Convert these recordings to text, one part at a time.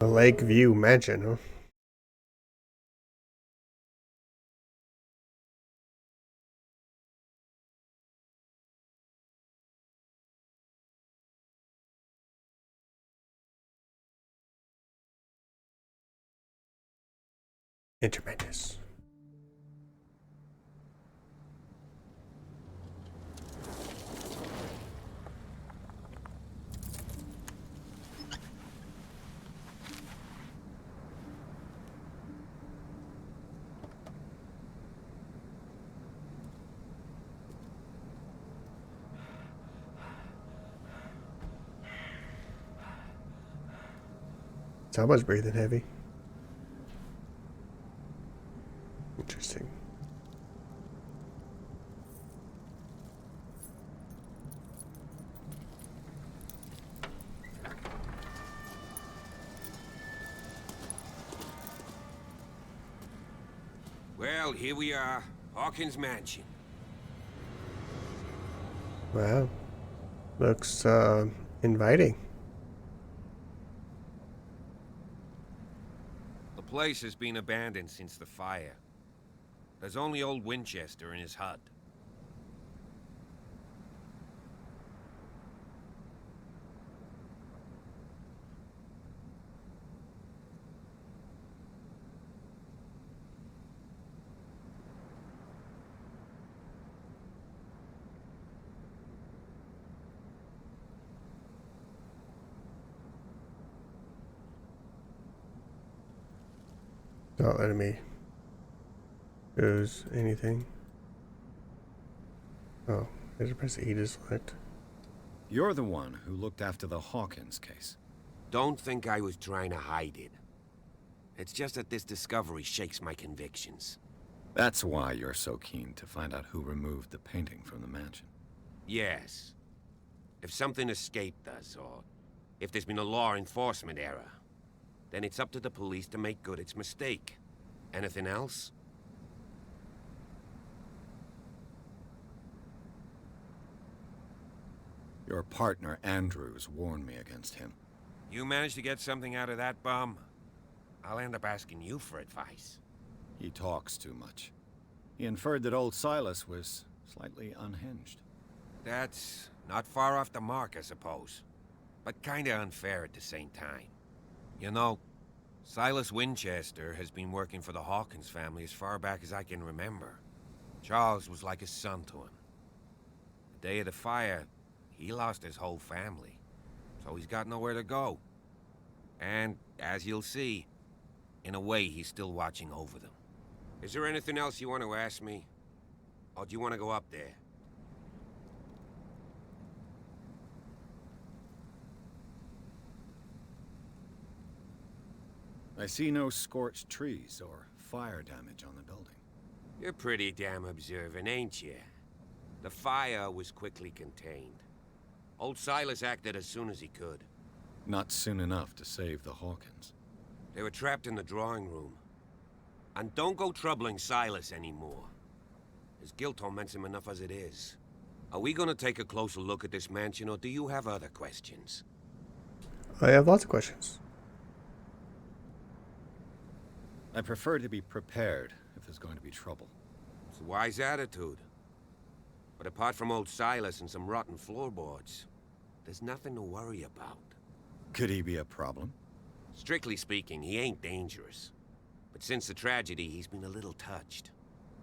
A Lakeview Mansion, huh? Interminus. Someone's breathing heavy. Interesting. Well, here we are, Hawkins Mansion. Wow. Looks, inviting. The place has been abandoned since the fire. There's only old Winchester in his hut. Not letting me choose anything. Oh, I just press E to select. You're the one who looked after the Hawkins case. Don't think I was trying to hide it. It's just that this discovery shakes my convictions. That's why you're so keen to find out who removed the painting from the mansion. Yes. If something escaped us, or if there's been a law enforcement error, then it's up to the police to make good its mistake. Anything else? Your partner, Andrews, warned me against him. You managed to get something out of that bum? I'll end up asking you for advice. He talks too much. He inferred that old Silas was slightly unhinged. That's not far off the mark, I suppose. But kinda unfair at the same time. You know, Silas Winchester has been working for the Hawkins family as far back as I can remember. Charles was like a son to him. The day of the fire, he lost his whole family. So he's got nowhere to go. And, as you'll see, in a way he's still watching over them. Is there anything else you want to ask me? Or do you want to go up there? I see no scorched trees or fire damage on the building. You're pretty damn observant, ain't you? The fire was quickly contained. Old Silas acted as soon as he could. Not soon enough to save the Hawkins. They were trapped in the drawing room. And don't go troubling Silas anymore. His guilt torments him enough as it is. Are we gonna take a closer look at this mansion, or do you have other questions? I have lots of questions. I prefer to be prepared if there's going to be trouble. It's a wise attitude. But apart from old Silas and some rotten floorboards, there's nothing to worry about. Could he be a problem? Strictly speaking, he ain't dangerous. But since the tragedy, he's been a little touched.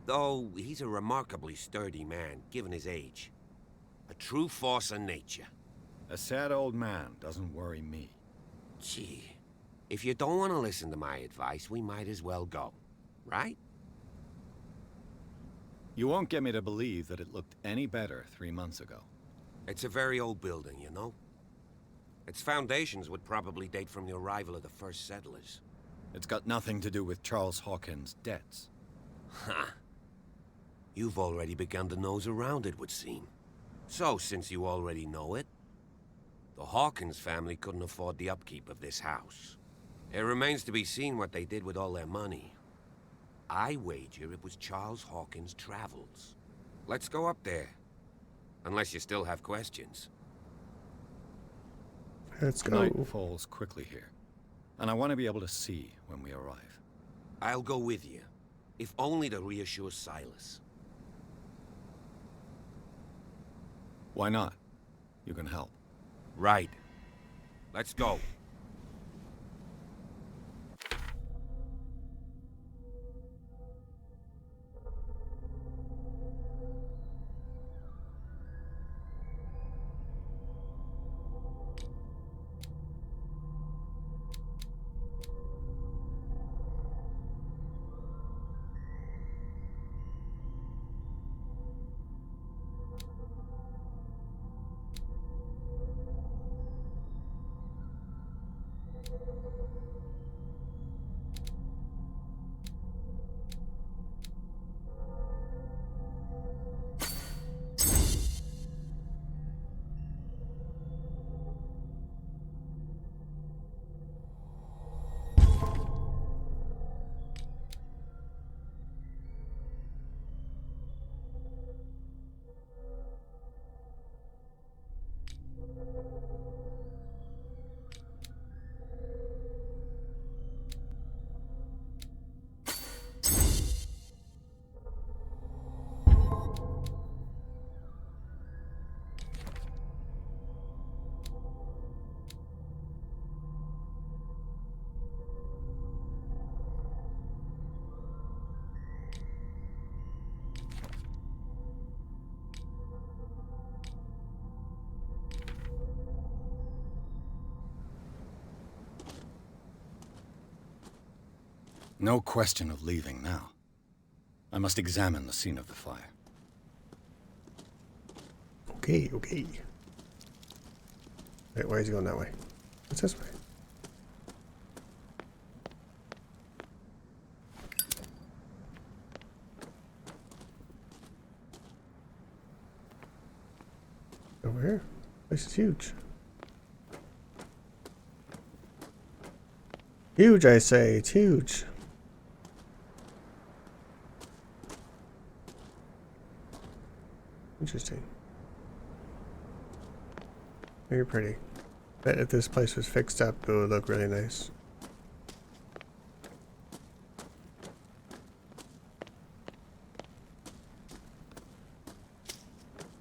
Though, he's a remarkably sturdy man, given his age. A true force of nature. A sad old man doesn't worry me. Gee, if you don't want to listen to my advice, we might as well go. Right? You won't get me to believe that it looked any better 3 months ago. It's a very old building, you know? Its foundations would probably date from the arrival of the first settlers. It's got nothing to do with Charles Hawkins' debts. Ha! You've already begun to nose around, it would seem. So, since you already know it, the Hawkins family couldn't afford the upkeep of this house. It remains to be seen what they did with all their money. I wager it was Charles Hawkins' travels. Let's go up there. Unless you still have questions. Let's The go. night falls quickly here. and I want to be able to see when we arrive. I'll go with you, if only to reassure Silas. Why not? You can help. Right. Let's go. No question of leaving now. I must examine the scene of the fire. Okay, okay. Wait, why is he going that way? What's this way? Over here. This is huge. Huge, I say. It's huge. Interesting. Very pretty. Bet if this place was fixed up, it would look really nice.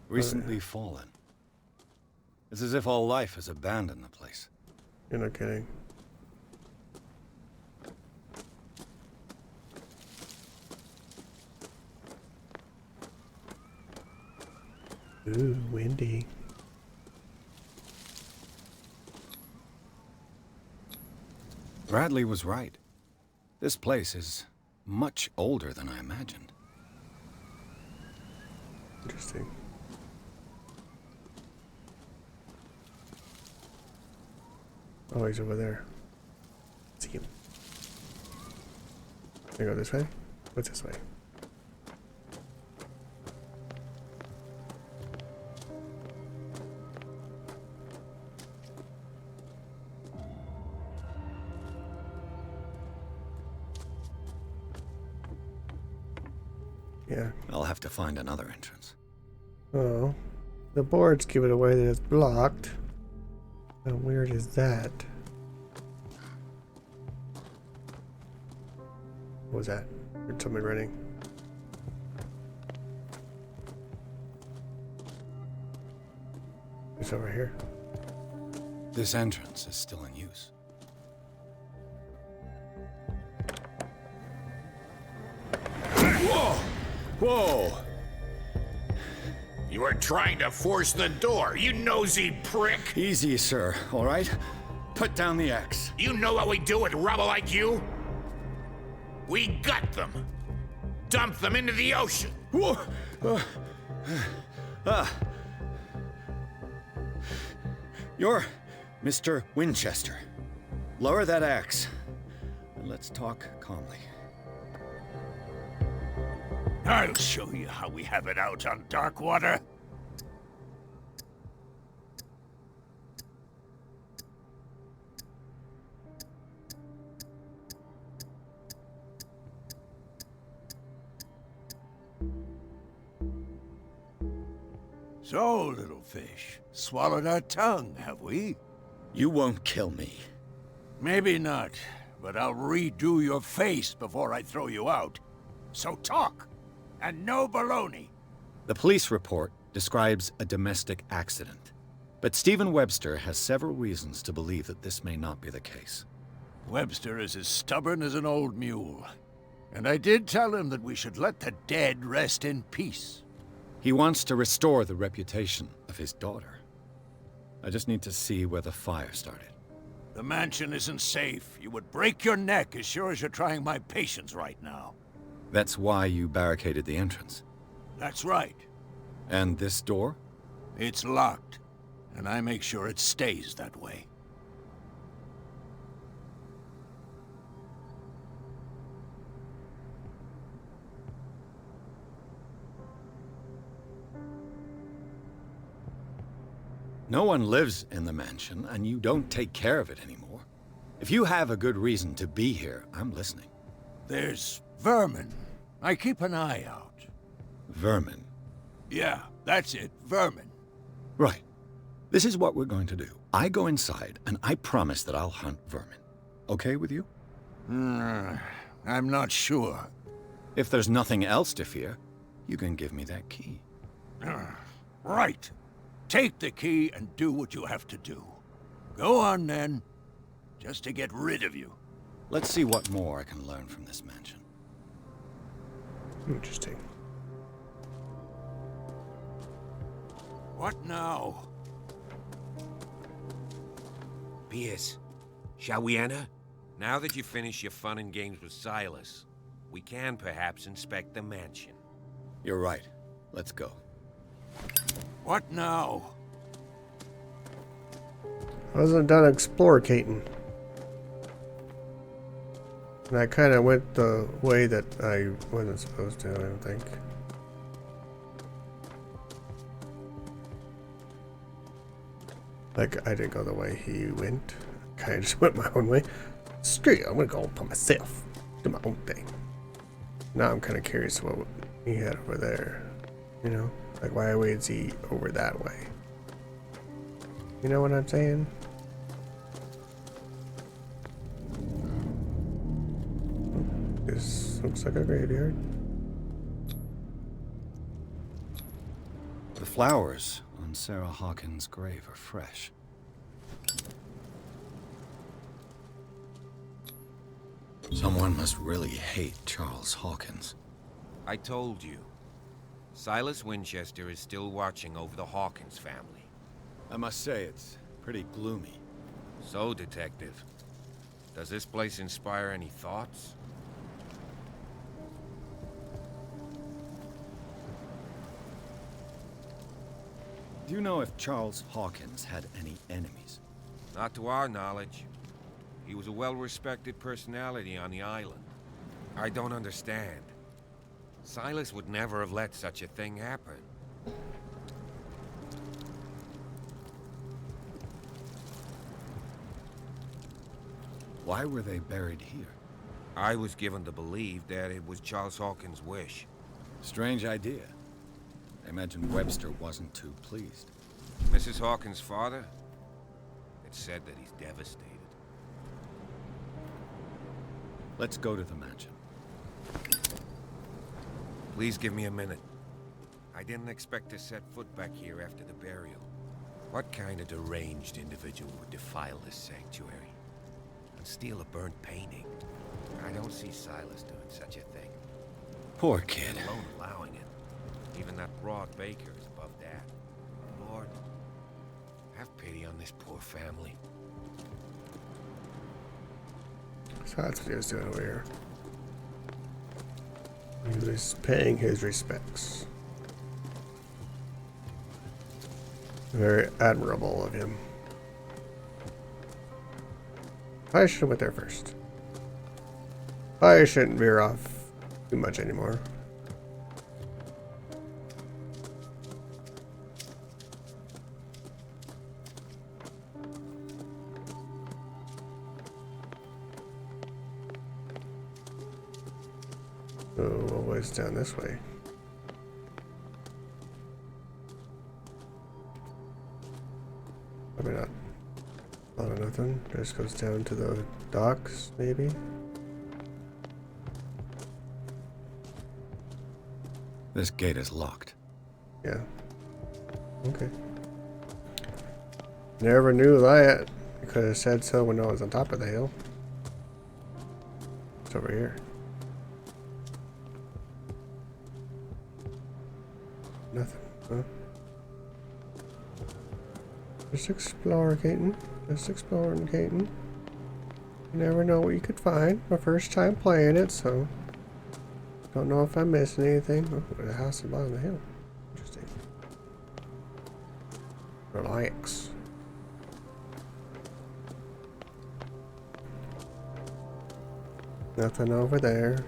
Recently fallen. It's as if all life has abandoned the place. You're not kidding. Ooh, windy. Bradley was right. This place is much older than I imagined. Interesting. Oh, he's over there. See him. Can I go this way? What's this way? Yeah. I'll have to find another entrance. Oh. The boards give it away that it's blocked. How weird is that? What was that? Heard someone running. It's over here. This entrance is still in use. Whoa! Whoa! You were trying to force the door, you nosy prick! Easy, sir, all right? Put down the axe. You know what we do with rubble like you? We gut them. Dump them into the ocean. Whoa! You're Mr. Winchester. Lower that axe, and let's talk calmly. I'll show you how we have it out on Darkwater. So, little fish, swallowed our tongue, have we? You won't kill me. Maybe not, but I'll redo your face before I throw you out. So talk, and no baloney. The police report describes a domestic accident, but Stephen Webster has several reasons to believe that this may not be the case. Webster is as stubborn as an old mule. And I did tell him that we should let the dead rest in peace. He wants to restore the reputation of his daughter. I just need to see where the fire started. The mansion isn't safe. You would break your neck as sure as you're trying my patience right now. That's why you barricaded the entrance. That's right. And this door? It's locked, and I make sure it stays that way. No one lives in the mansion, and you don't take care of it anymore. If you have a good reason to be here, I'm listening. There's vermin. I keep an eye out. Vermin? Yeah, that's it, vermin. Right. This is what we're going to do. I go inside, and I promise that I'll hunt vermin. Okay with you? I'm not sure. If there's nothing else to fear, you can give me that key. Right. Take the key and do what you have to do. Go on, then. Just to get rid of you. Let's see what more I can learn from this mansion. Interesting. What now? Pierce, shall we enter? Now that you've finished your fun and games with Silas, we can perhaps inspect the mansion. You're right. Let's go. What now? I wasn't done explorating. And I kind of went the way that I wasn't supposed to, I don't think. Like, I didn't go the way he went. I kind of just went my own way. Screw you, I'm gonna go by myself. Do my own thing. Now I'm kind of curious what he had over there. You know? Like, why is he over that way? You know what I'm saying? This looks like a graveyard. The flowers on Sarah Hawkins' grave are fresh. Someone must really hate Charles Hawkins. I told you. Silas Winchester is still watching over the Hawkins family. I must say, it's pretty gloomy. So, Detective, does this place inspire any thoughts? Do you know if Charles Hawkins had any enemies? Not to our knowledge. He was a well-respected personality on the island. I don't understand. Silas would never have let such a thing happen. Why were they buried here? I was given to believe that it was Charles Hawkins' wish. Strange idea. I imagine Webster wasn't too pleased. Mrs. Hawkins' father? It's said that he's devastated. Let's go to the mansion. Please give me a minute. I didn't expect to set foot back here after the burial. What kind of deranged individual would defile this sanctuary? And steal a burnt painting? I don't see Silas doing such a thing. Poor kid. Alone allowing it. Even that broad baker is above that. Lord, have pity on this poor family. So that's what he was doing over here. He was paying his respects. Very admirable of him. I should have went there first. I shouldn't veer off too much anymore. So, what was down this way? Probably not. Not enough Nothing. Just goes down to the docks, maybe. This gate is locked. Yeah. Okay. Never knew that. You could have said so when I was on top of the hill. It's over here. Nothing, huh? Just explore, Caton. Just exploring, Caton. You never know what you could find. My first time playing it, so don't know if I'm missing anything. Oh, there's a house at the bottom of the hill. Interesting. Relax. Nothing over there.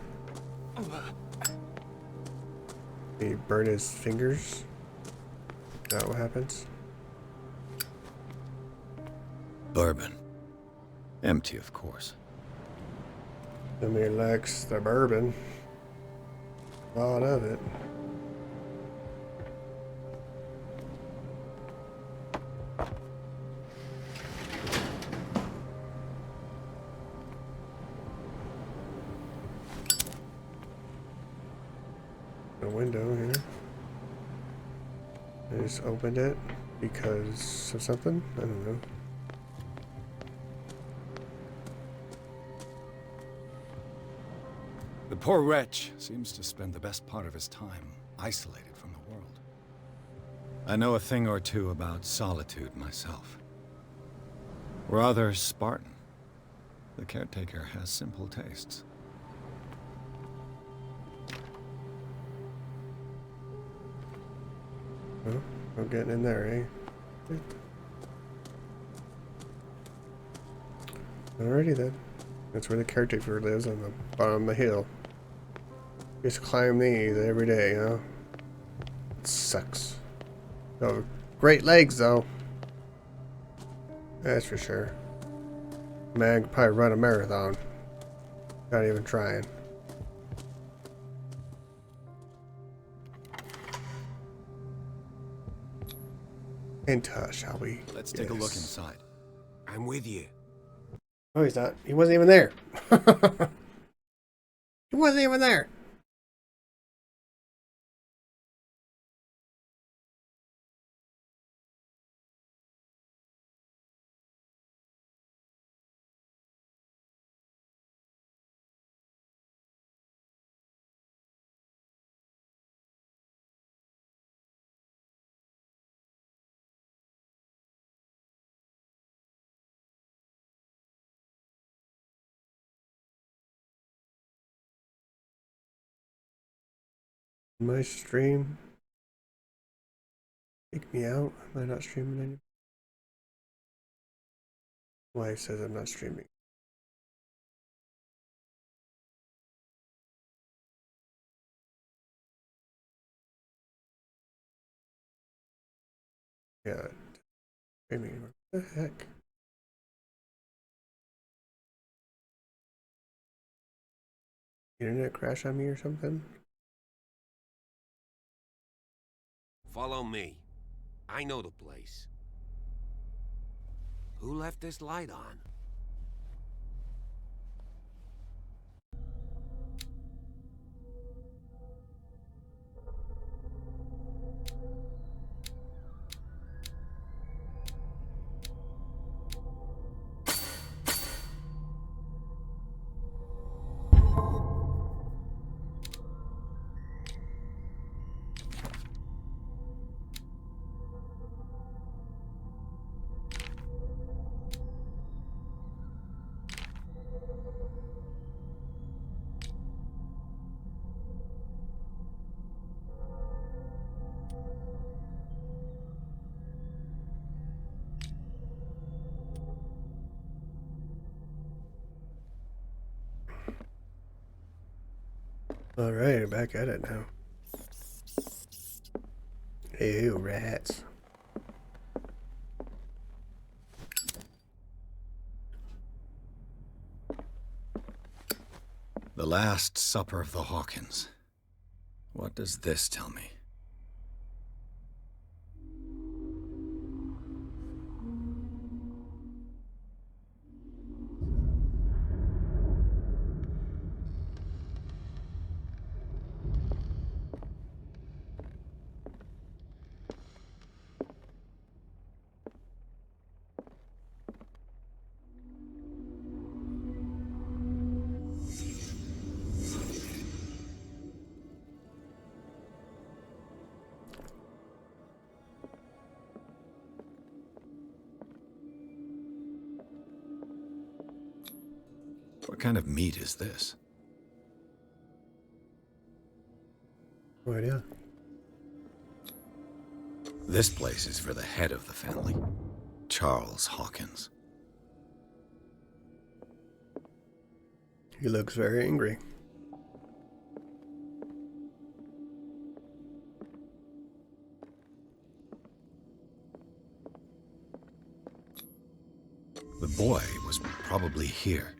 He burned his fingers. Is that what happens? Bourbon. Empty, of course. I mean, likes the bourbon. A lot of it. A window here. I just opened it because of something? I don't know. The poor wretch seems to spend the best part of his time isolated from the world. I know a thing or two about solitude myself. Rather Spartan. The caretaker has simple tastes. Oh, no getting in there, eh? Alrighty then. That's where the caretaker lives, on the bottom of the hill. Just climb these every day, huh? It sucks. Oh, great legs though. That's for sure. Man could probably run a marathon. Not even trying. Enter, shall we? Let's take a look inside. I'm with you. Oh, he's not. He wasn't even there. He wasn't even there. My stream. Take me out. Am I not streaming anymore? Wife says I'm not streaming. Yeah. Streaming. What the heck? Internet crash on me or something? Follow me. I know the place. Who left this light on? Alright, back at it now. Ew, rats. The Last Supper of the Hawkins. What does this tell me? What kind of meat is this? No idea. This place is for the head of the family, Charles Hawkins. He looks very angry. The boy was probably here.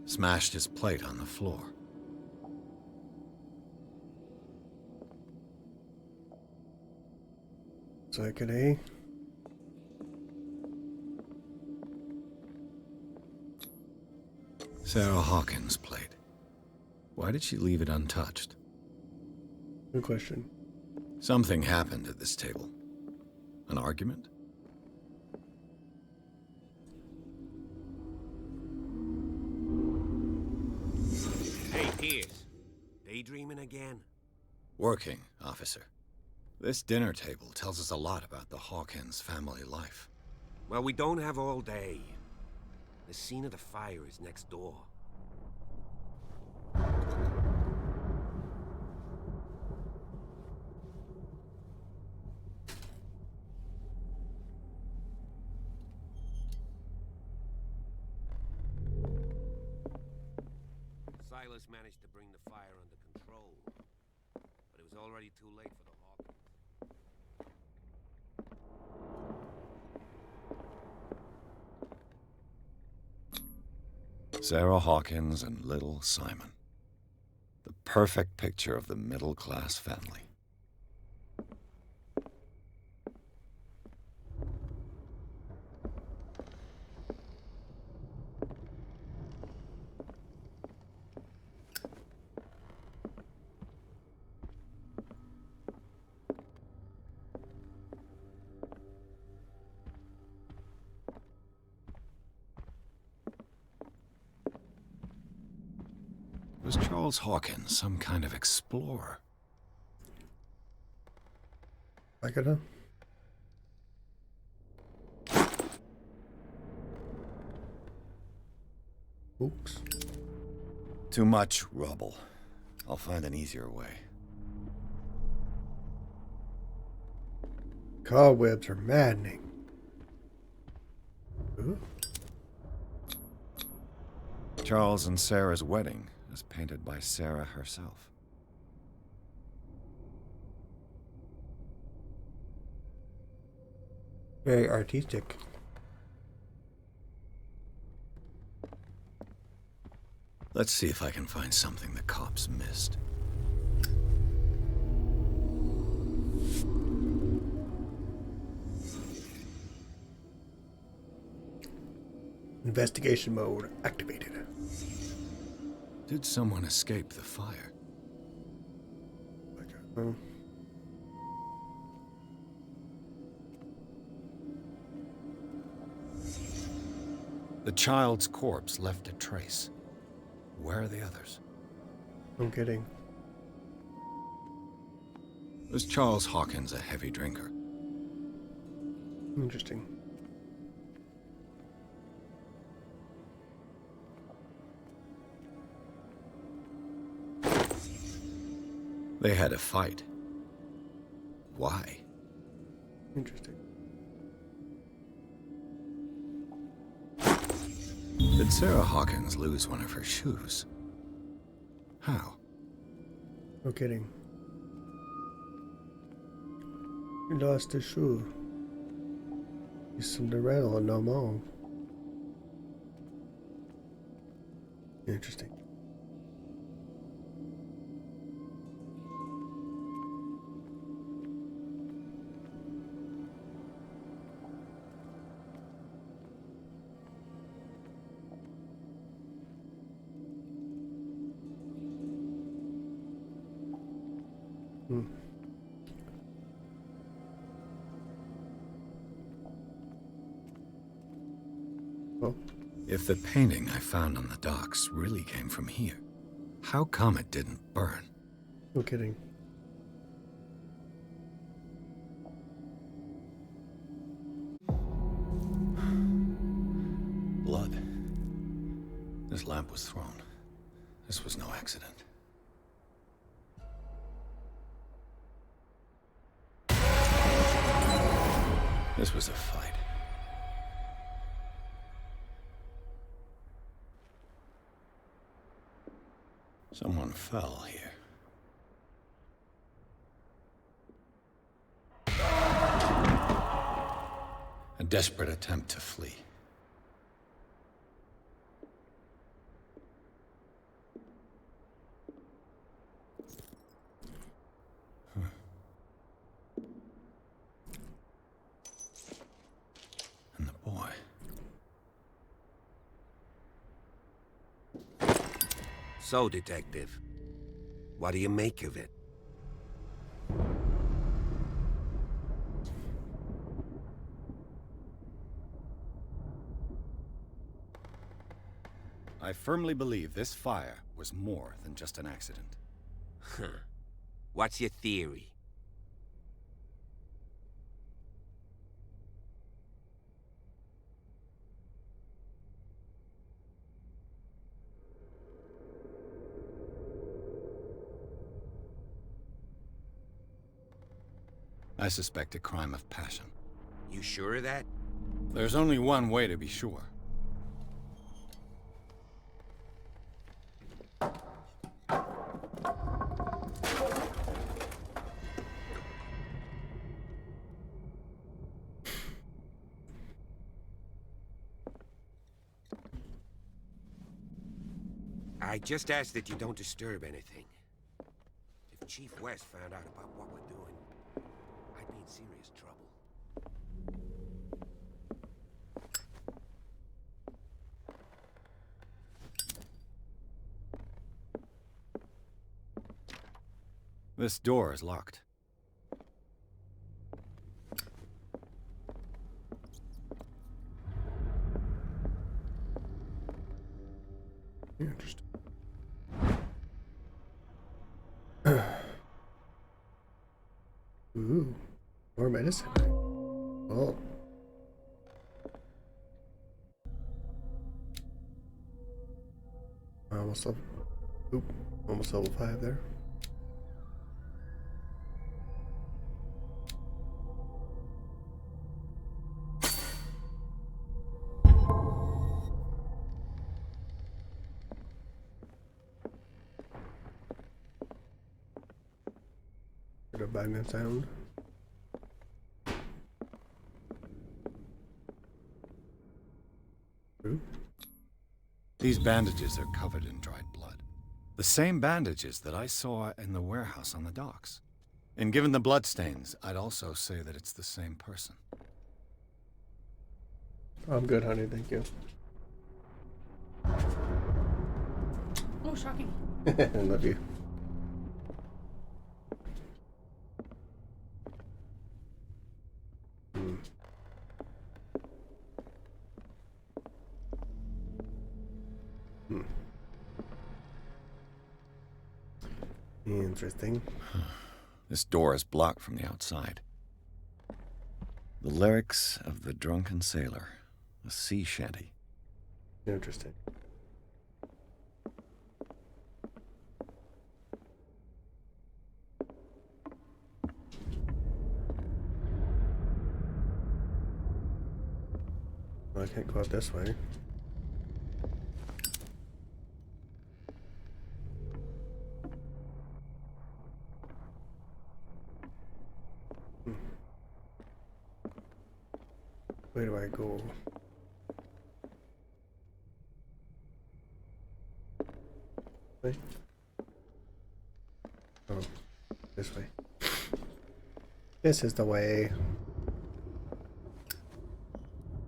Smashed his plate on the floor. Second A. Sarah Hawkins' plate. Why did she leave it untouched? Good question. Something happened at this table. An argument? Hey, Pierce. Daydreaming again? Working, officer. This dinner table tells us a lot about the Hawkins family life. Well, we don't have all day. The scene of the fire is next door. Silas managed to bring the fire under control, but it was already too late for the Hawkins. Sarah Hawkins and little Simon. The perfect picture of the middle-class family. Was Charles Hawkins some kind of explorer? I gotta. Oops. Too much rubble. I'll find an easier way. Cobwebs are maddening. Ooh. Charles and Sarah's wedding, as painted by Sarah herself. Very artistic. Let's see if I can find something the cops missed. Investigation mode activated. Did someone escape the fire? The child's corpse left a trace. Where are the others? I'm kidding. Was Charles Hawkins a heavy drinker? Interesting. They had a fight. Why? Interesting. Did Sarah Hawkins lose one of her shoes? How? No kidding. He lost his shoe. He's Cinderella no more. Interesting. Well, If the painting I found on the docks really came from here, how come it didn't burn? no kidding. Blood. This lamp was thrown. This was no accident. This was a fight. Someone fell here. A desperate attempt to flee. And the boy. So, Detective, what do you make of it? I firmly believe this fire was more than just an accident. Huh. What's your theory? I suspect a crime of passion. You sure of that? There's only one way to be sure. I just ask that you don't disturb anything. If Chief West found out about what we're doing, I'd be in serious trouble. This door is locked. Interesting. Ooh, more medicine. Oh. Almost level. Oop, almost level 5 there. Get a banging sound. Ooh. These bandages are covered in dried blood. The same bandages that I saw in the warehouse on the docks. And given the bloodstains, I'd also say that it's the same person. I'm good, honey. Thank you. Oh, shocking. I love you. Interesting. This door is blocked from the outside. The lyrics of the drunken sailor, a sea shanty. Interesting. Well, I can't go out this way. Where do I go? Way? Oh, this way. This is the way.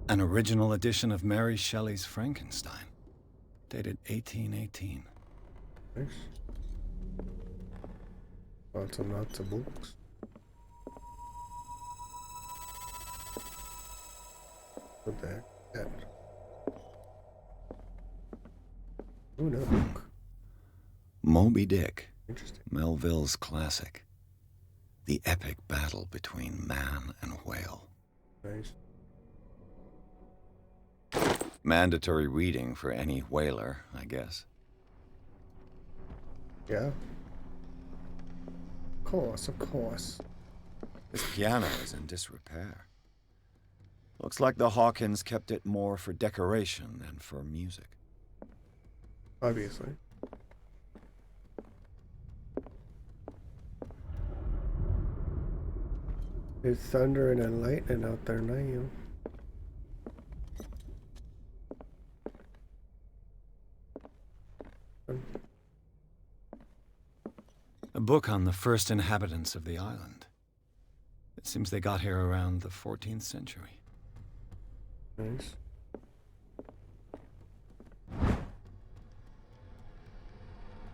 An original edition of Mary Shelley's Frankenstein, dated 1818. Nice. Lots and lots of books. What the heck is that? Oh, another book. Moby Dick, Interesting. Melville's classic. The epic battle between man and whale. Nice. Mandatory reading for any whaler, I guess. Yeah. Of course, of course. This piano is in disrepair. Looks like the Hawkins kept it more for decoration than for music. Obviously. It's thundering and lightning out there now. A book on the first inhabitants of the island. It seems they got here around the 14th century. Nice.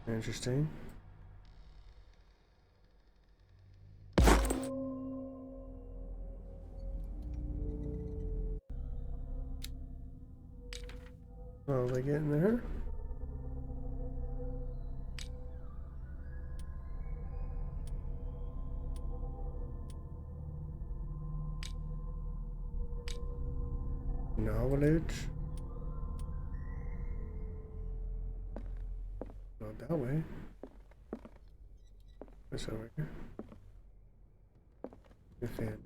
Interesting. Oh, they get in there? Knowledge? Not that way. What's over here? The fan.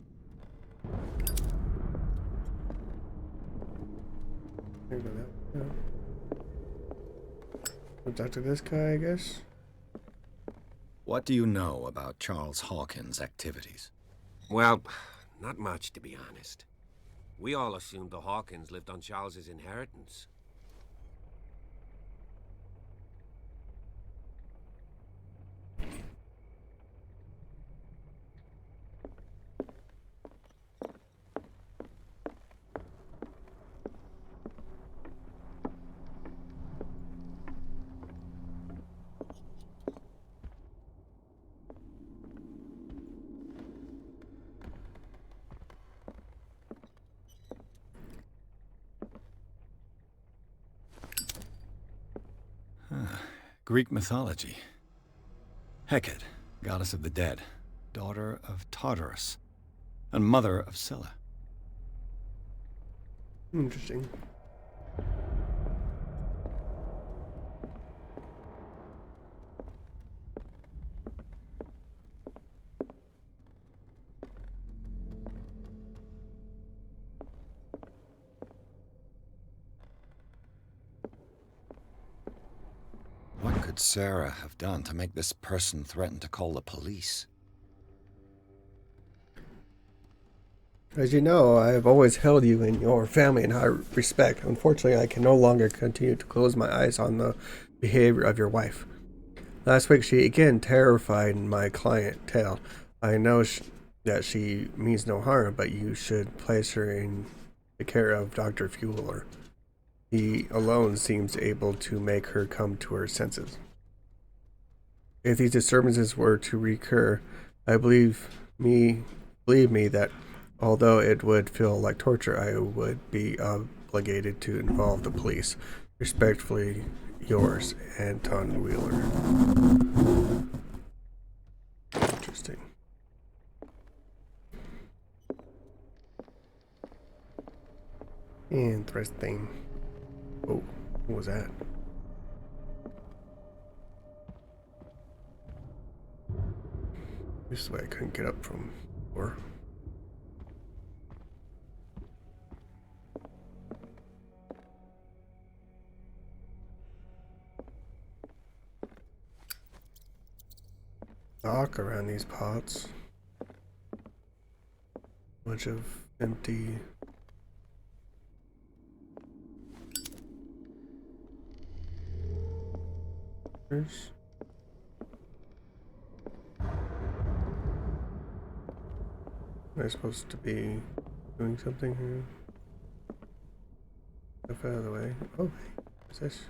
Maybe go that way. No. We'll talk to this guy, I guess. What do you know about Charles Hawkins' activities? Well, not much, to be honest. We all assumed the Hawkins lived on Charles's inheritance. Greek mythology. Hecate, goddess of the dead, daughter of Tartarus, and mother of Scylla. Interesting. What could Sarah have done to make this person threaten to call the police? As you know, I have always held you and your family in high respect. Unfortunately, I can no longer continue to close my eyes on the behavior of your wife. Last week, she again terrified my clientele. I know that she means no harm, but you should place her in the care of Dr. Fuller. He alone seems able to make her come to her senses. If these disturbances were to recur, I believe me that although it would feel like torture, I would be obligated to involve the police. Respectfully, yours, Anton Wheeler. Interesting. Interesting. Oh, what was that? This way I couldn't get up from before. Dock around these pots. Bunch of empty. There's. Am I supposed to be doing something here? Stuff out of the way. Oh, what's this?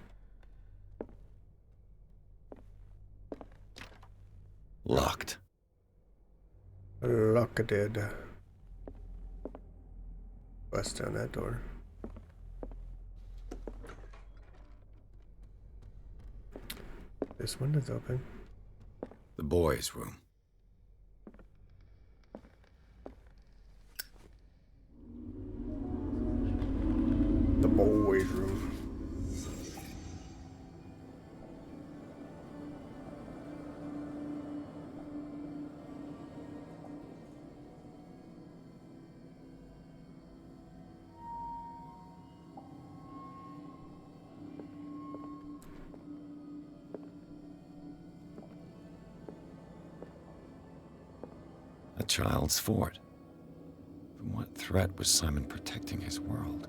Locked. Locked. Bust down that door. This window's open. The boys' room. The boys' child's fort. From what threat was Simon protecting his world?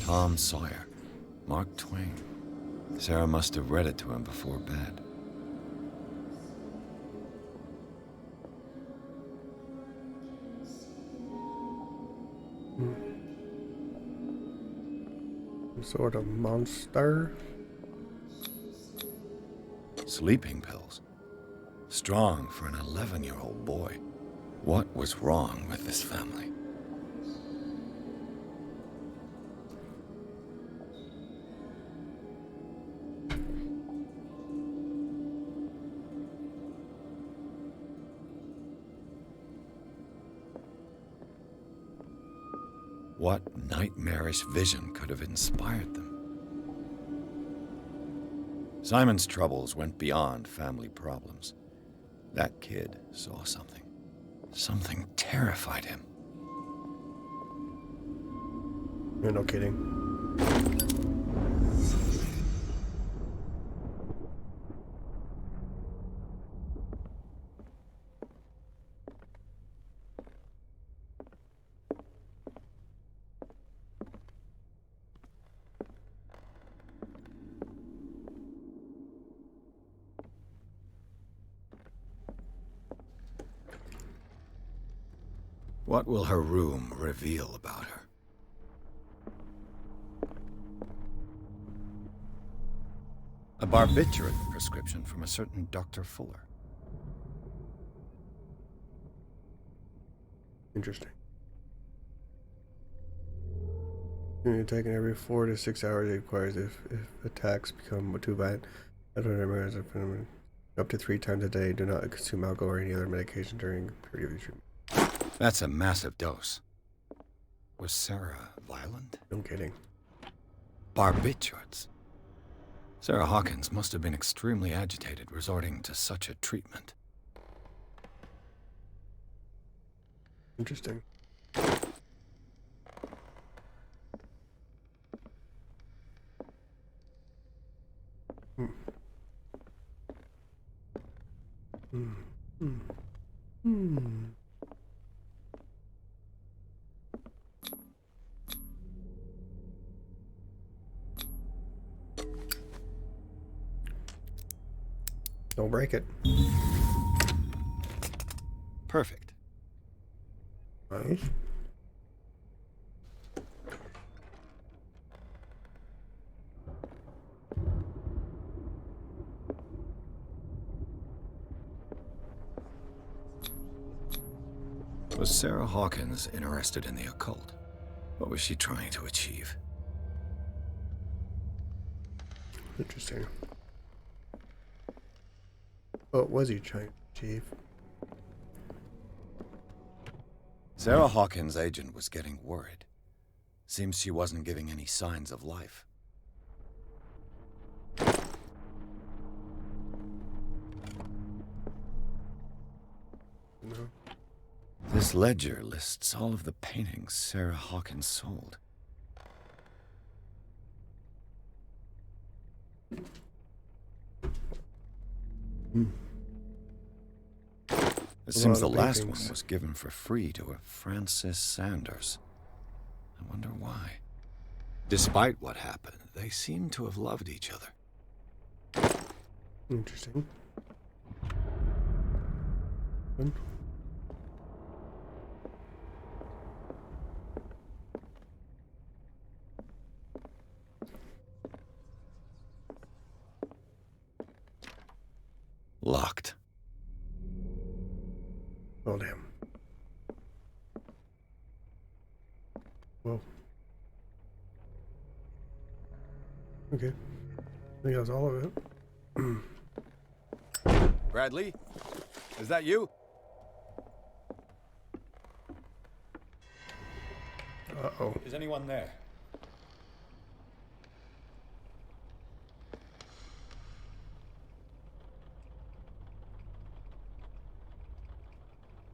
Tom Sawyer, Mark Twain. Sarah must have read it to him before bed. Some sort of monster. Sleeping pills. Strong for an 11-year-old boy. What was wrong with this family? What nightmarish vision could have inspired them? Simon's troubles went beyond family problems. That kid saw something. Something terrified him. You're no kidding. What will her room reveal about her? A barbiturate prescription from a certain Dr. Fuller. Interesting. You're taken every 4 to 6 hours. It requires if attacks become too bad. Up to 3 times a day. Do not consume alcohol or any other medication during the period of the treatment. That's a massive dose. Was Sarah violent? No kidding. Barbiturates. Sarah Hawkins must have been extremely agitated resorting to such a treatment. Interesting. Hmm. Hmm. Hmm. Hmm. Don't break it. Perfect. Nice. Was Sarah Hawkins interested in the occult? What was she trying to achieve? Interesting. What was he trying to achieve? Sarah Hawkins' agent was getting worried. Seems she wasn't giving any signs of life. No. This ledger lists all of the paintings Sarah Hawkins sold. It seems the last one was given for free to a Francis Sanders. I wonder why. Despite what happened, they seem to have loved each other. Interesting. Good. Locked. Oh, damn. Whoa. Okay. I think that was all of it. Bradley? Is that you? Uh-oh. Is anyone there?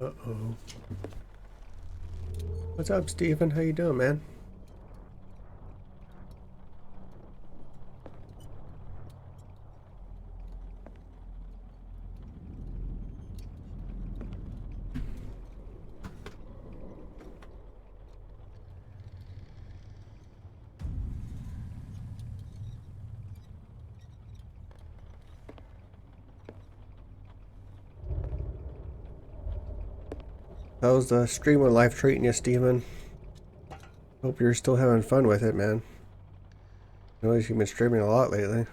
Uh-oh. What's up, Stephen? How you doing, man? How's the stream of life treating you, Steven? Hope you're still having fun with it, man. I notice you've been streaming a lot lately.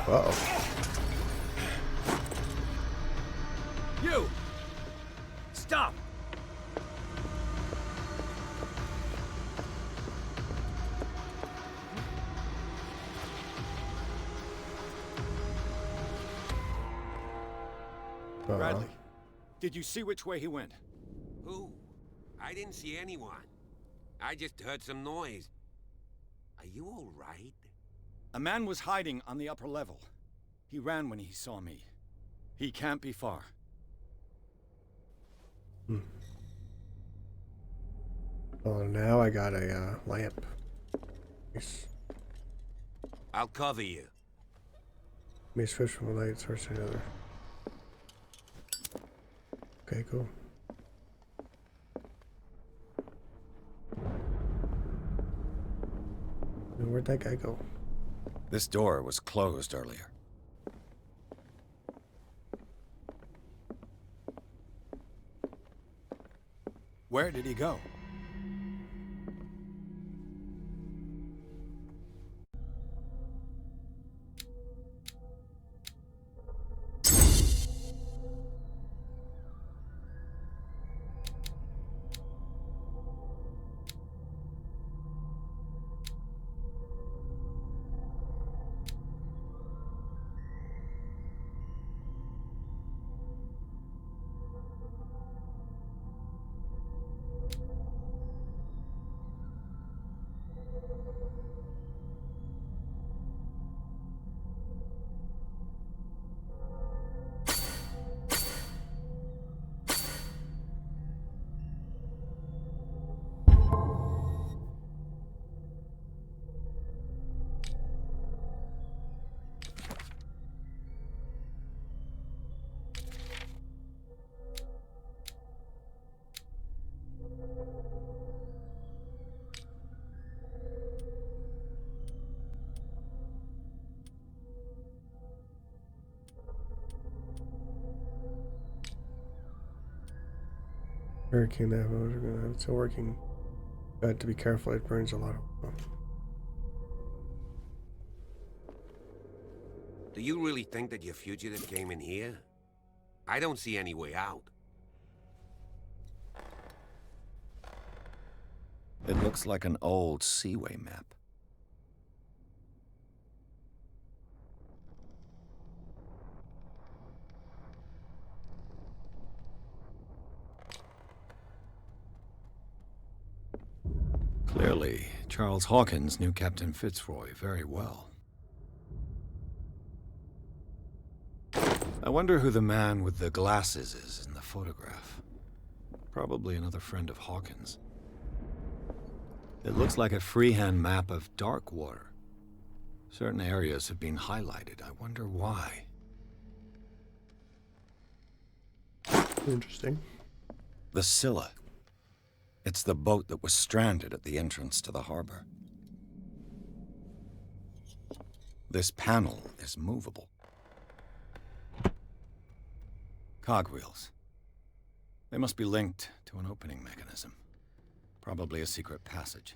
Uh-oh. You! Stop! Bradley, did you see which way he went? Who? I didn't see anyone. I just heard some noise. Are you all right? A man was hiding on the upper level. He ran when he saw me. He can't be far. Oh, now I got a lamp. Nice. I'll cover you. Let me switch from one light source to another. Okay, cool. And where'd that guy go? This door was closed earlier. Where did he go? Hurricane that we're gonna have it still working. Got to be careful, it burns a lot of Do you really think that your fugitive came in here? I don't see any way out. It looks like an old seaway map. Clearly, Charles Hawkins knew Captain Fitzroy very well. I wonder who the man with the glasses is in the photograph. Probably another friend of Hawkins. It looks like a freehand map of dark water. Certain areas have been highlighted. I wonder why. Interesting. The Scylla. It's the boat that was stranded at the entrance to the harbor. This panel is movable. Cogwheels. They must be linked to an opening mechanism. Probably a secret passage.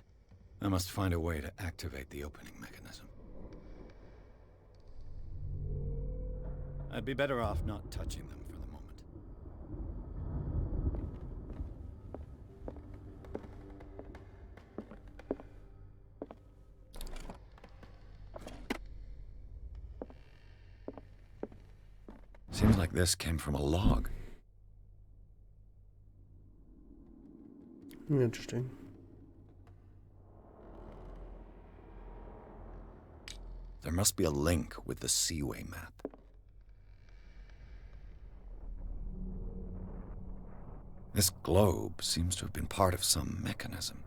I must find a way to activate the opening mechanism. I'd be better off not touching them for the moment. Seems like this came from a log. Interesting. There must be a link with the Seaway map. This globe seems to have been part of some mechanism.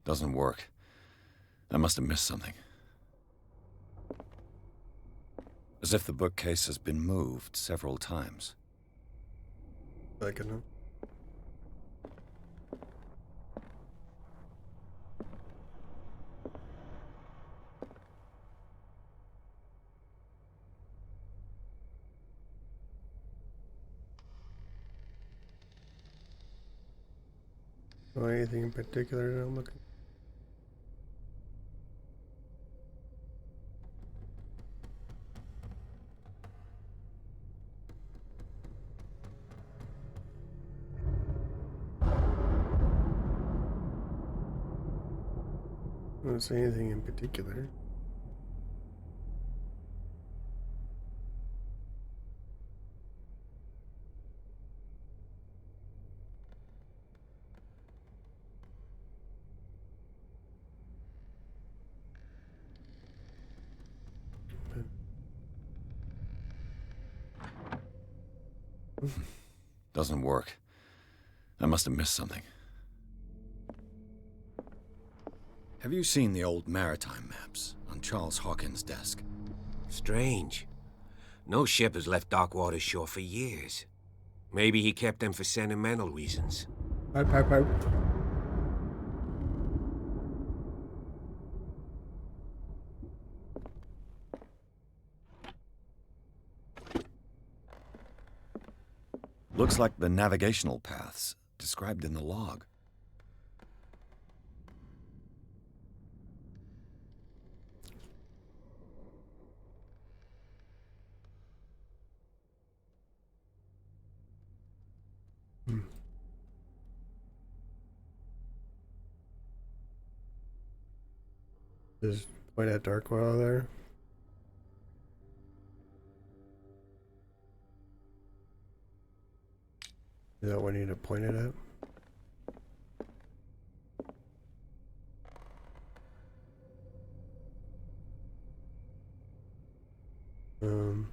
Doesn't work. I must have missed something. As if the bookcase has been moved several times. I can know. Or anything in particular that I'm looking? I don't see anything in particular. Doesn't work. I must have missed something. Have you seen the old maritime maps on Charles Hawkins' desk? Strange. No ship has left Darkwater's shore for years. Maybe he kept them for sentimental reasons. Pipe, pipe, pipe. Looks like the navigational paths described in the log. Just point at Darkwater there. Is that what I need to point it at? Um.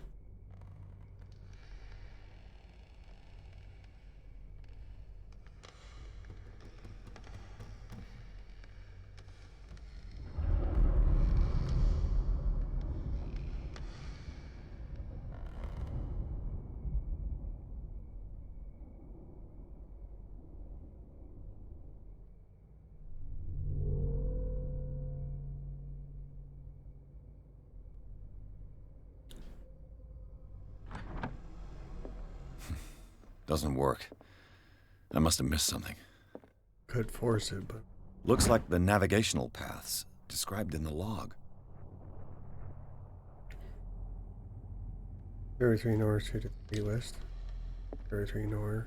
Doesn't work. I must have missed something. Could force it, but Looks like the navigational paths described in the log. 33 north, 53 west. 33 north.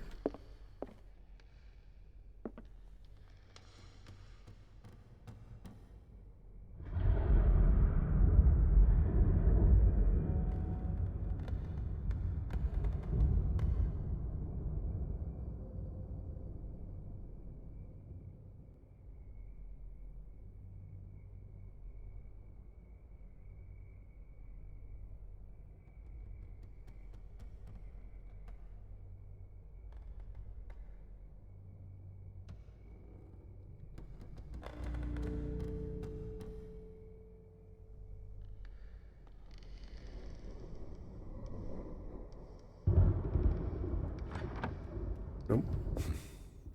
Nope.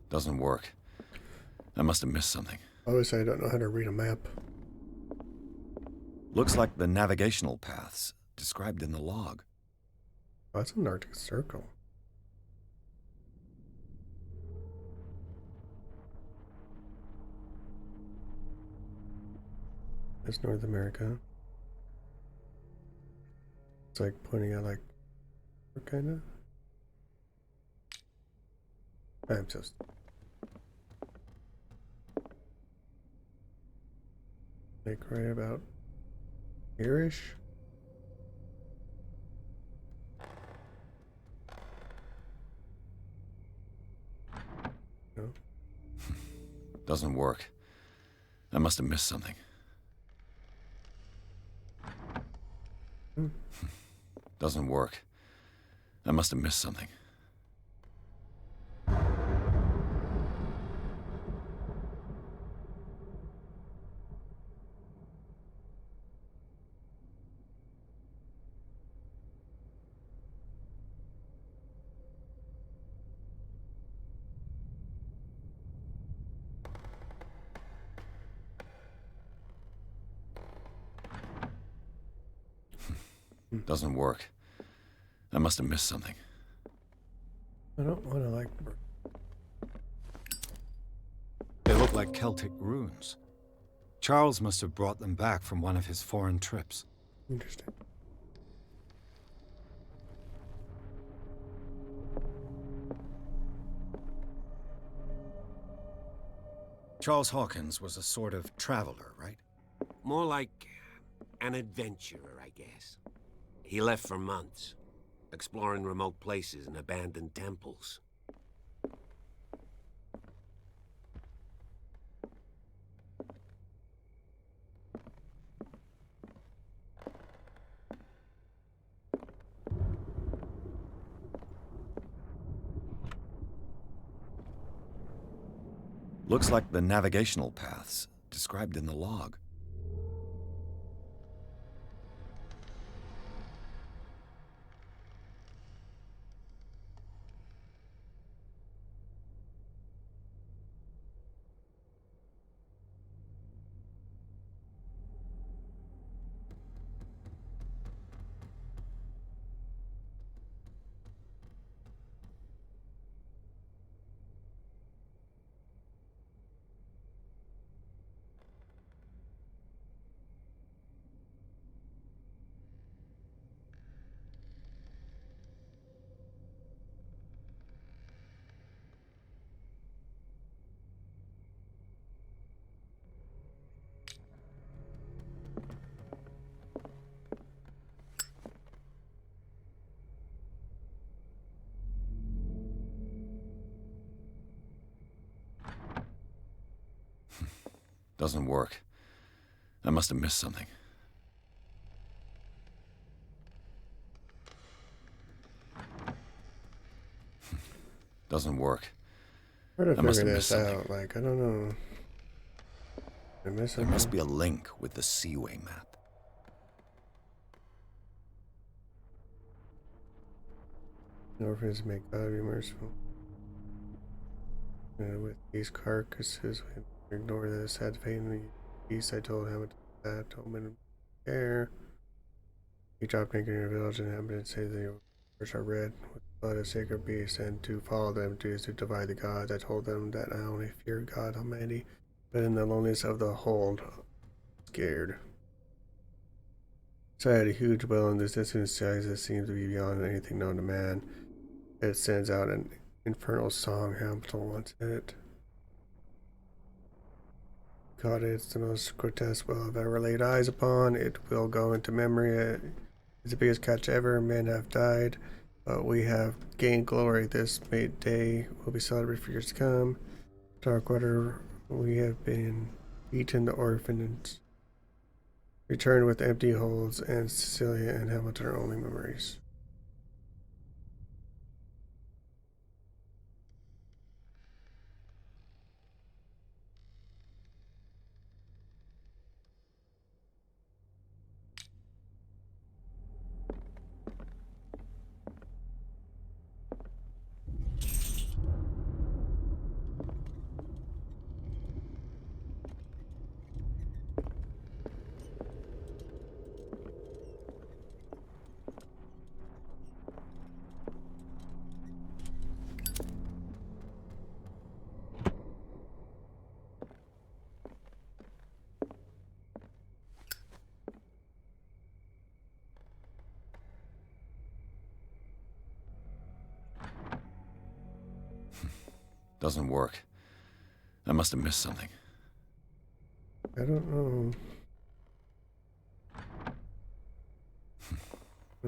Doesn't work. I must have missed something. Obviously, I don't know how to read a map. Looks like the navigational paths described in the log. Oh, that's an Arctic Circle. That's North America. It's like pointing out like, kind of. I'm just. Like right about here-ish. No. Doesn't work. I must have missed something. Doesn't work. I must have missed something. Doesn't work. I must have missed something. I don't want to like. look like Celtic runes. Charles must have brought them back from one of his foreign trips. Interesting. Charles Hawkins was a sort of traveler, right? More like an adventurer, I guess. He left for months, exploring remote places and abandoned temples. Looks like the navigational paths described in the log. Doesn't work. I must have missed something. Doesn't work. Where to I must figure have missed this something. out? Like, I don't know. Did I miss There something? must be a link with the Seaway map. Orphans make God be merciful. With these carcasses, we ignore the sad fate in the east. I told him that Omen care. He dropped naked in a village and inhabitants say the words are red with the blood of sacred beasts, and to follow them is to divide the gods. I told them that I only fear God Almighty, but in the loneliness of the hold, scared. So I had a huge well in this distant size that seems to be beyond anything known to man. It sends out an infernal song. Hamilton wants it. God, it's the most grotesque well I've ever laid eyes upon. It will go into memory. It's the biggest catch ever. Men have died, but we have gained glory. This day will be celebrated for years to come. Darkwater, we have been beaten the orphans. Returned with empty holds, and Cecilia and Hamilton are only memories. Doesn't work. I must have missed something. I don't know.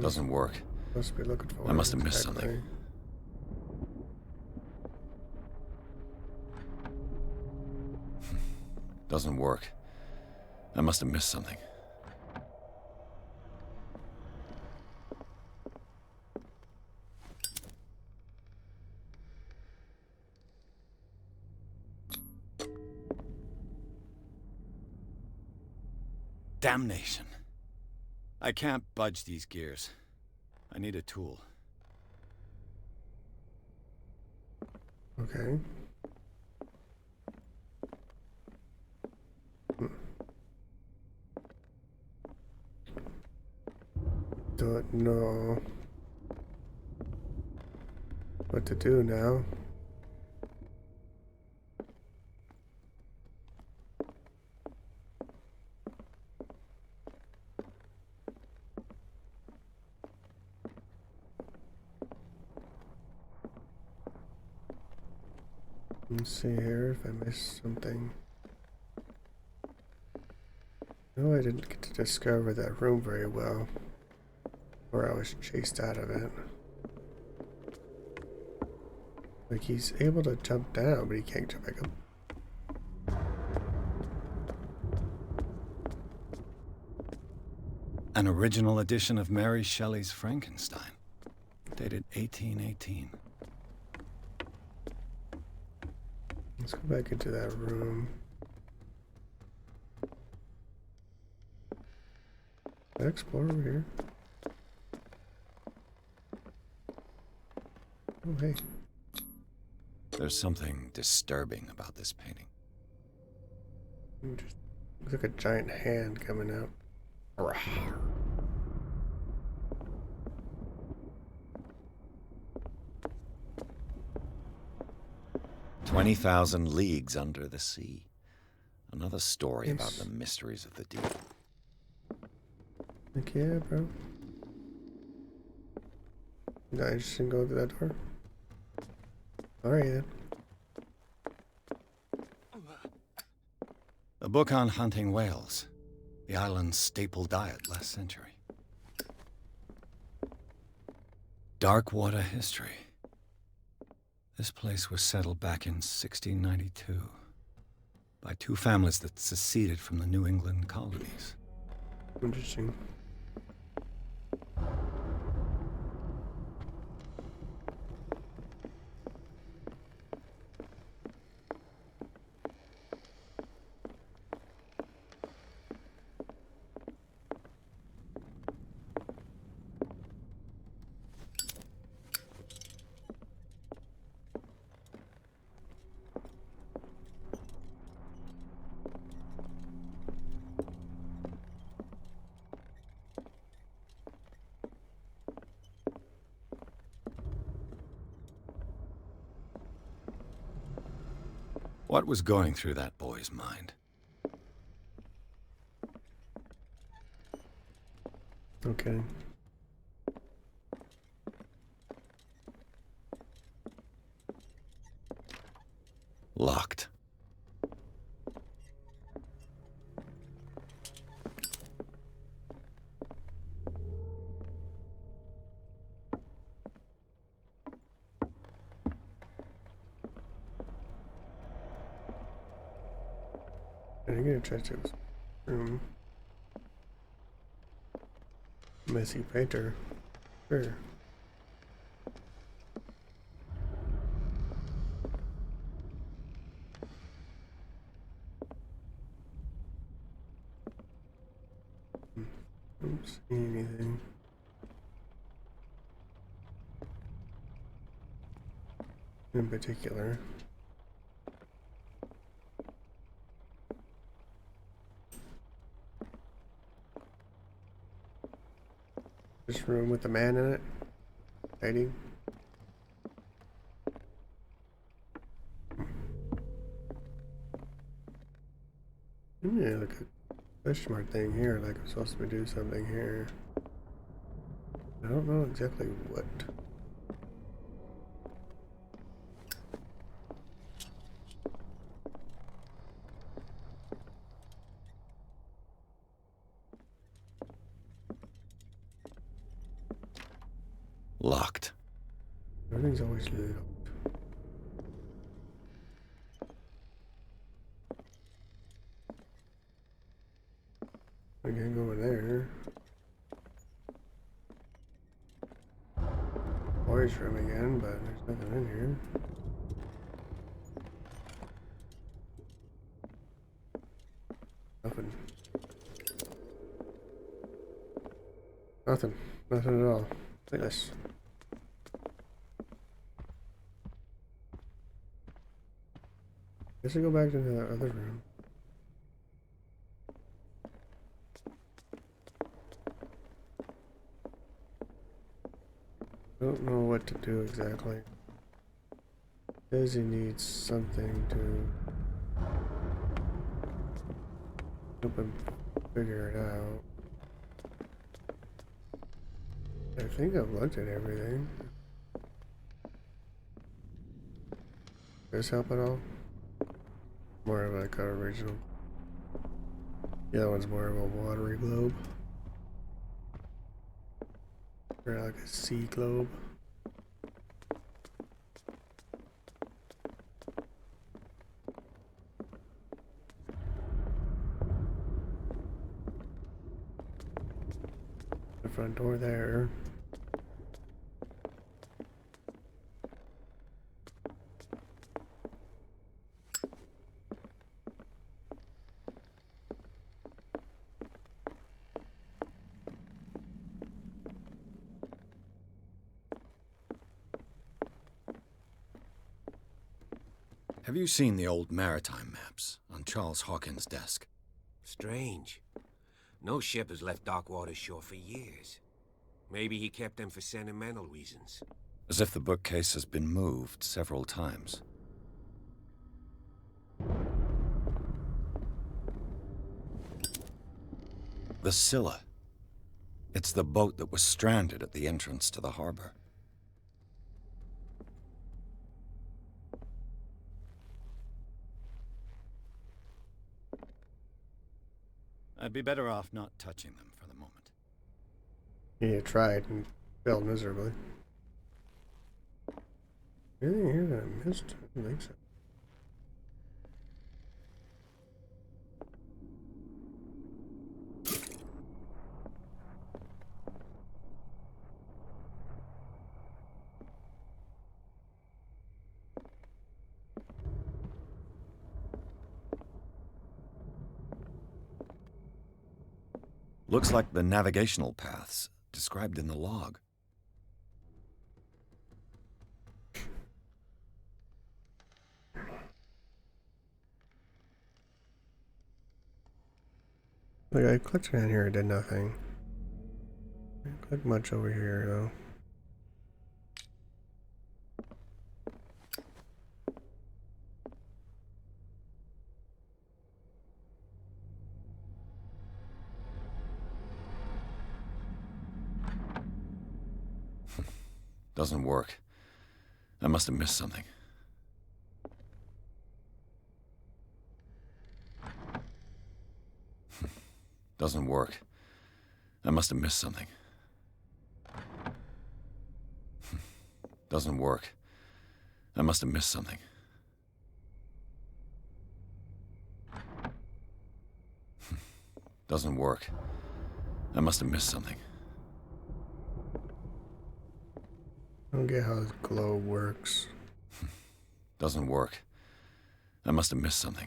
Doesn't work. Must be looking for. I must have missed something. Doesn't work. I must have missed something. Damnation. I can't budge these gears. I need a tool. Okay. Don't know what to do now. Let's see here if I missed something. No, I didn't get to discover that room very well, or I was chased out of it. Like, he's able to jump down, but he can't jump back up. An original edition of Mary Shelley's Frankenstein, dated 1818. Let's go back into that room. Can I explore over here? Oh, hey. There's something disturbing about this painting. Just looks like a giant hand coming out. 20,000 Leagues Under the Sea. Another story Yes. about the mysteries of the deep. Like, yeah, bro. Not interested in going through that door? Alright then. A book on hunting whales, the island's staple diet last century. Dark water history. This place was settled back in 1692 by two families that seceded from the New England colonies. Interesting. What was going through that boy's mind? Okay. Locked. I get a detective's room. Messy painter. Sure. Don't see anything. In particular. This room with the man in it, hiding. Yeah, like a question mark thing here, like I'm supposed to do something here. I don't know exactly what. Locked. Everything's always locked. I can't go in there. Boys' room again, but there's nothing in here. Nothing. Nothing. Nothing at all. Look at this. Guess I go back to the other room. I don't know what to do exactly. Says he needs something to help him figure it out. I think I've looked at everything. this help at all? More of like our original. The other one's more of a watery globe. Or like a sea globe. The front door there. Have you seen the old maritime maps on Charles Hawkins' desk? Strange. No ship has left Darkwater shore for years. Maybe he kept them for sentimental reasons. As if the bookcase has been moved several times. The Scylla. It's the boat that was stranded at the entrance to the harbor. I'd be better off not touching them for the moment. Yeah, tried and failed miserably. Anything here that I missed? I don't think so. Looks like the navigational paths described in the log. Like I clicked around here, it did nothing. I didn't click much over here though. Doesn't work. I must have missed something. Doesn't work. I must have missed something. Doesn't work. I must have missed something. Doesn't work. I must have missed something. I don't get how the globe works. Doesn't work. I must have missed something.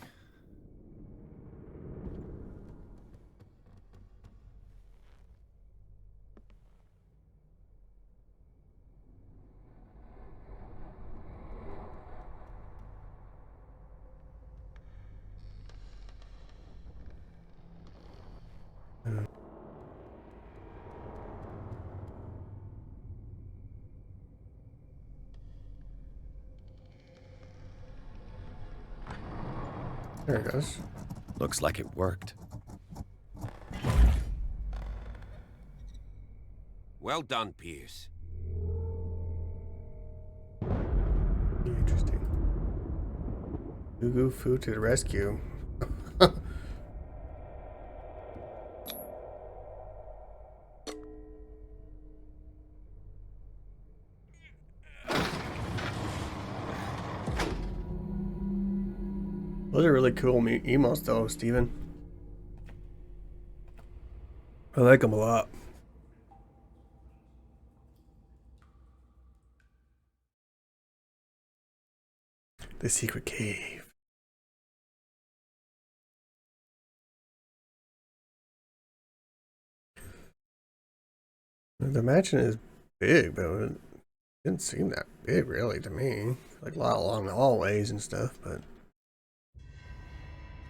There it goes. Looks like it worked. Well done, Pierce. Interesting. Goo Fu to the rescue. Those are really cool emotes though, Steven. I like them a lot. The secret cave. The mansion is big, but it didn't seem that big really to me. Like a lot along the hallways and stuff, but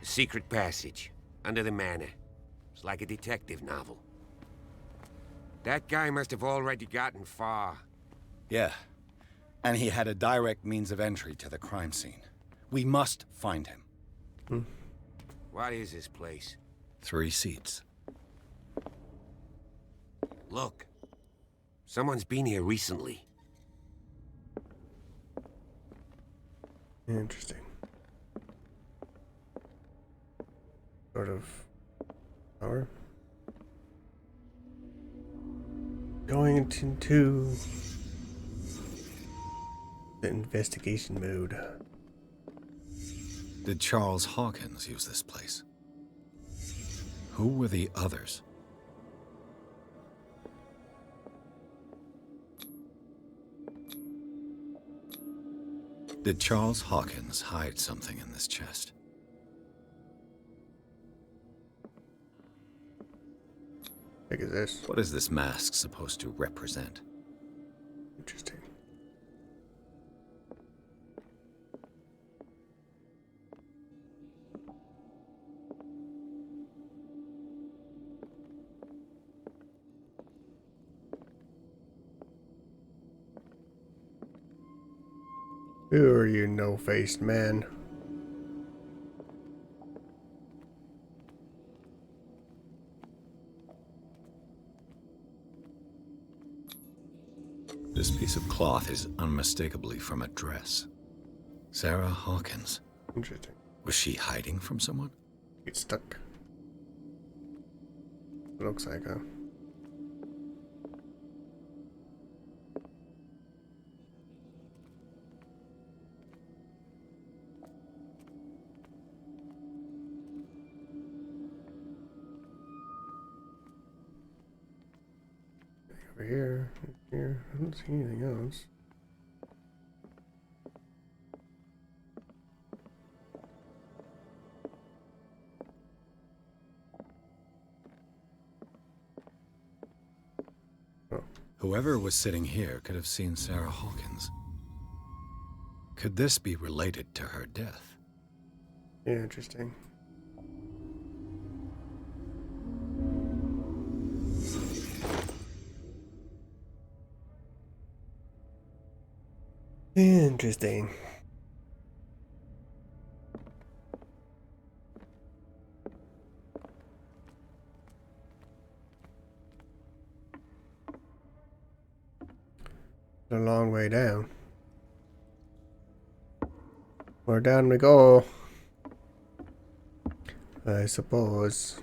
Secret passage, under the manor. It's like a detective novel. That guy must have already gotten far. Yeah. And he had a direct means of entry to the crime scene. We must find him. What is this place? 3 seats. Look. Someone's been here recently. yeah, Interesting. Sort of power. Going into the investigation mode. Did Charles Hawkins use this place? Who were the others? Did Charles Hawkins hide something in this chest? What is this? What is this mask supposed to represent? Interesting. Who are you, no-faced man? This piece of cloth is unmistakably from a dress. Sarah Hawkins. Interesting. Was she hiding from someone? Get stuck. Looks like, huh? Over here, here. I don't see anything else. Whoever was sitting here could have seen Sarah Hawkins. Could this be related to her death? Yeah, interesting. Interesting. A long way down. Where down we go, I suppose.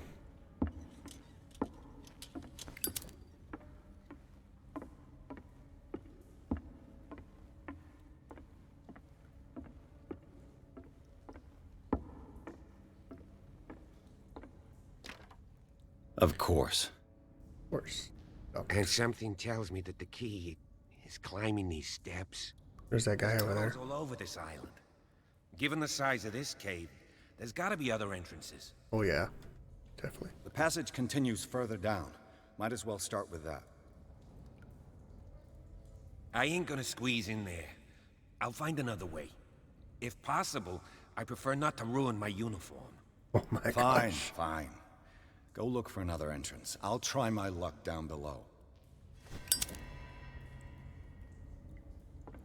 Of course. Of course. And something tells me that the key is climbing these steps. There's that guy over there. Tunnels all over this island. Given the size of this cave, there's gotta be other entrances. Oh yeah, definitely. The passage continues further down. Might as well start with that. I ain't gonna squeeze in there. I'll find another way. If possible, I prefer not to ruin my uniform. Oh my Fine, gosh. fine. Go look for another entrance. I'll try my luck down below.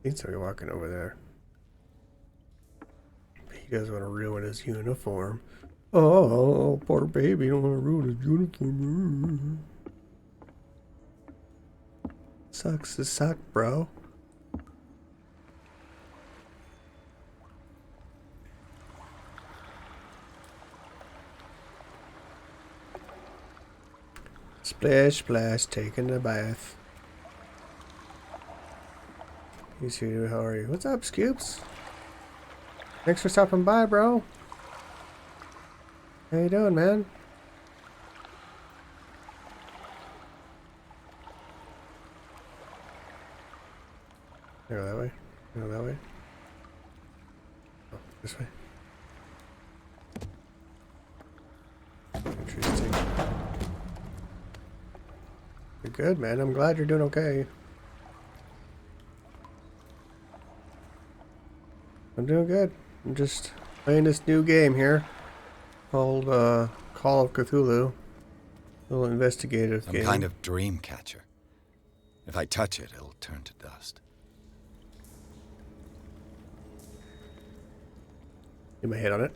He's already walking over there. He doesn't want to ruin his uniform. Oh, poor baby, don't want to ruin his uniform. Sucks to suck, bro. Splash, splash, taking a bath. He's here. How are you? What's up, Scoops? Thanks for stopping by, bro. How you doing, man? Go that way. Go that way. Oh, this way. Interesting. You're good, man. I'm glad you're doing okay. I'm doing good. I'm just playing this new game here called Call of Cthulhu. A little investigative Some game. kind of dream catcher. If I touch it, it'll turn to dust. Get my head on it.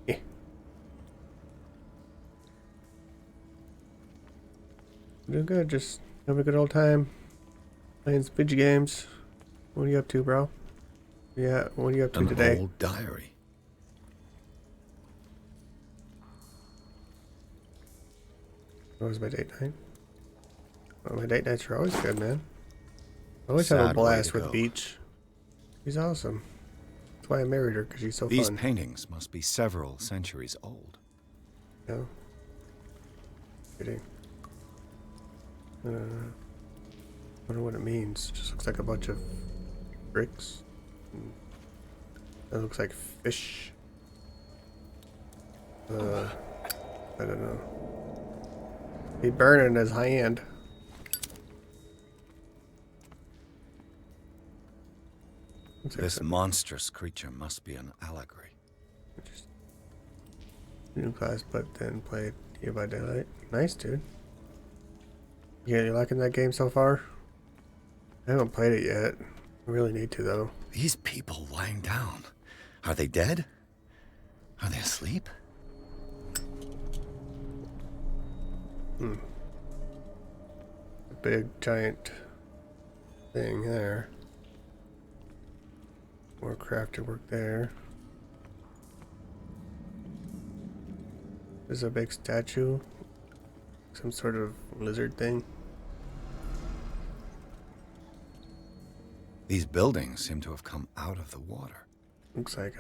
Yeah. Doing good. Just having a good old time playing some video games. What are you up to, bro? Yeah, what are you up to An today? old diary. What was my date night? Well, my date nights are always good, man. I always have a Sad way blast to with go. Beach. She's awesome. That's why I married her, because she's so These fun. paintings must be several centuries old. No. Kidding. Wonder what it means. Just looks like a bunch of bricks. That looks like fish. I don't know. He burning his hand. Looks like This some monstrous creature must be an allegory. new class, but then played Day by Daylight. Nice, dude. Yeah, you liking that game so far? I haven't played it yet. I really need to, though. These people lying down. Are they dead? Are they asleep? A big, giant thing there. More crafted work there. There's a big statue. Some sort of lizard thing. These buildings seem to have come out of the water. Looks like,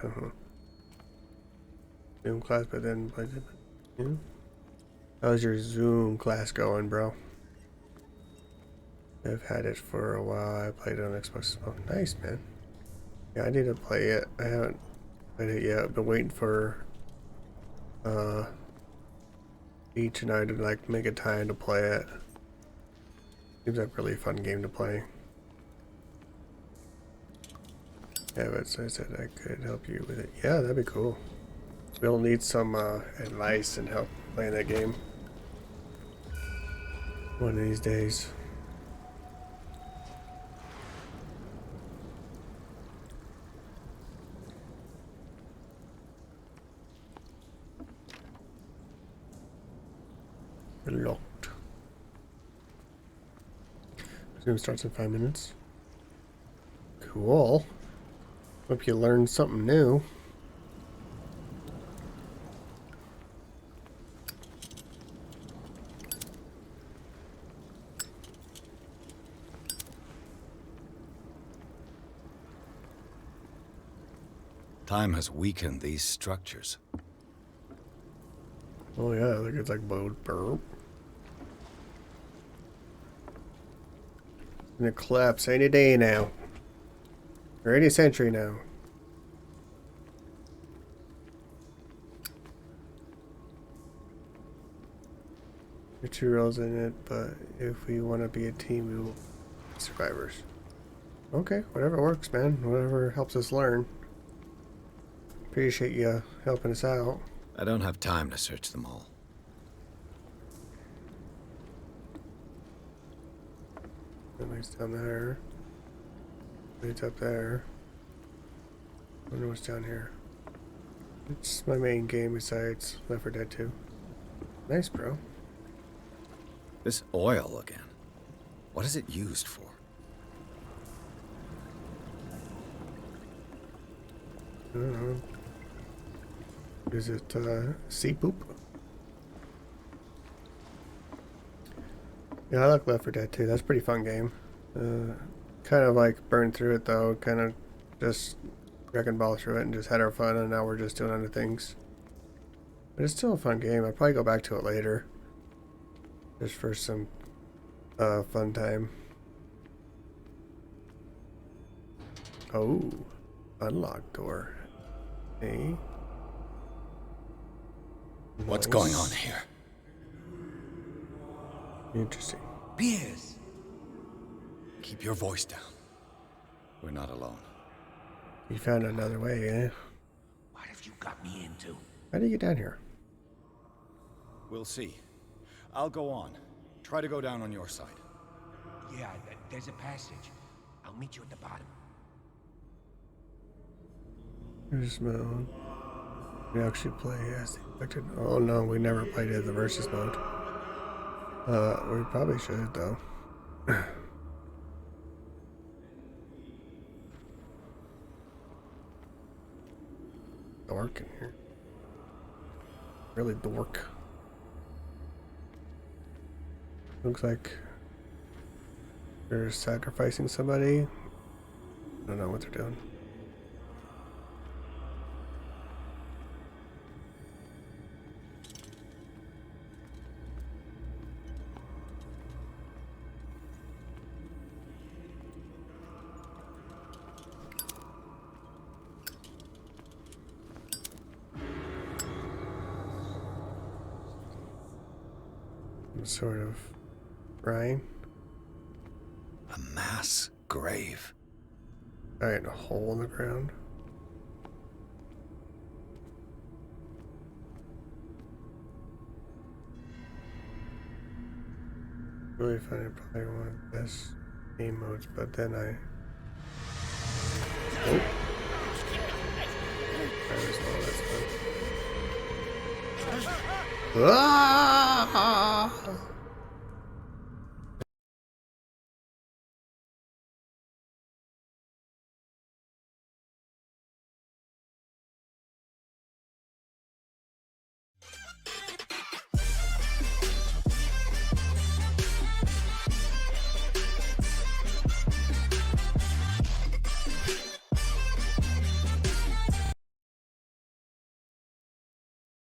Zoom class, but then played it. Yeah. How's your Zoom class going, bro? I've had it for a while. I played it on Xbox. Oh, nice, man. Yeah, I need to play it. I haven't played it yet. I've been waiting for each and I to like make a time to play it. Seems like a really fun game to play. Yeah, but so I said I could help you with it. Yeah, that'd be cool. We'll need some advice and help playing that game one of these days. Locked. Zoom starts in 5 minutes. Cool. Hope you learned something new. Time has weakened these structures. Oh yeah, look, it's like mode burp. Gonna collapse any day now. Or any century now. There are 2 roles in it, but if we want to be a team, we will be survivors. Okay, whatever works, man. Whatever helps us learn. Appreciate you helping us out. I don't have time to search them all. Somebody's down there. It's up there. Wonder what's down here. It's my main game besides Left 4 Dead 2. Nice, bro. This oil again. What is it used for? I don't know. Is it sea poop? Yeah, I like Left 4 Dead 2. That's a pretty fun game. Kind of like burned through it though. Kind of just wreck and ball through it and just had our fun, and now we're just doing other things. But it's still a fun game. I'd probably go back to it later. Just for some fun time. Oh, unlocked door. Hey. What's Nice. going on here? Interesting. Piers! Keep your voice down. We're not alone. You found another way, eh? What have you got me into? How do you get down here? We'll see. I'll go on. Try to go down on your side. Yeah, there's a passage. I'll meet you at the bottom. Versus mode. We actually play as the infected. Oh no, we never played it as the versus mode. We probably should though. dark in here. Really dork. Looks like they're sacrificing somebody. I don't know what they're doing. Some sort of shrine. A mass grave. Alright, a hole in the ground. Really funny, I probably want the best game modes, but then I. Oh. That's fun. Ah!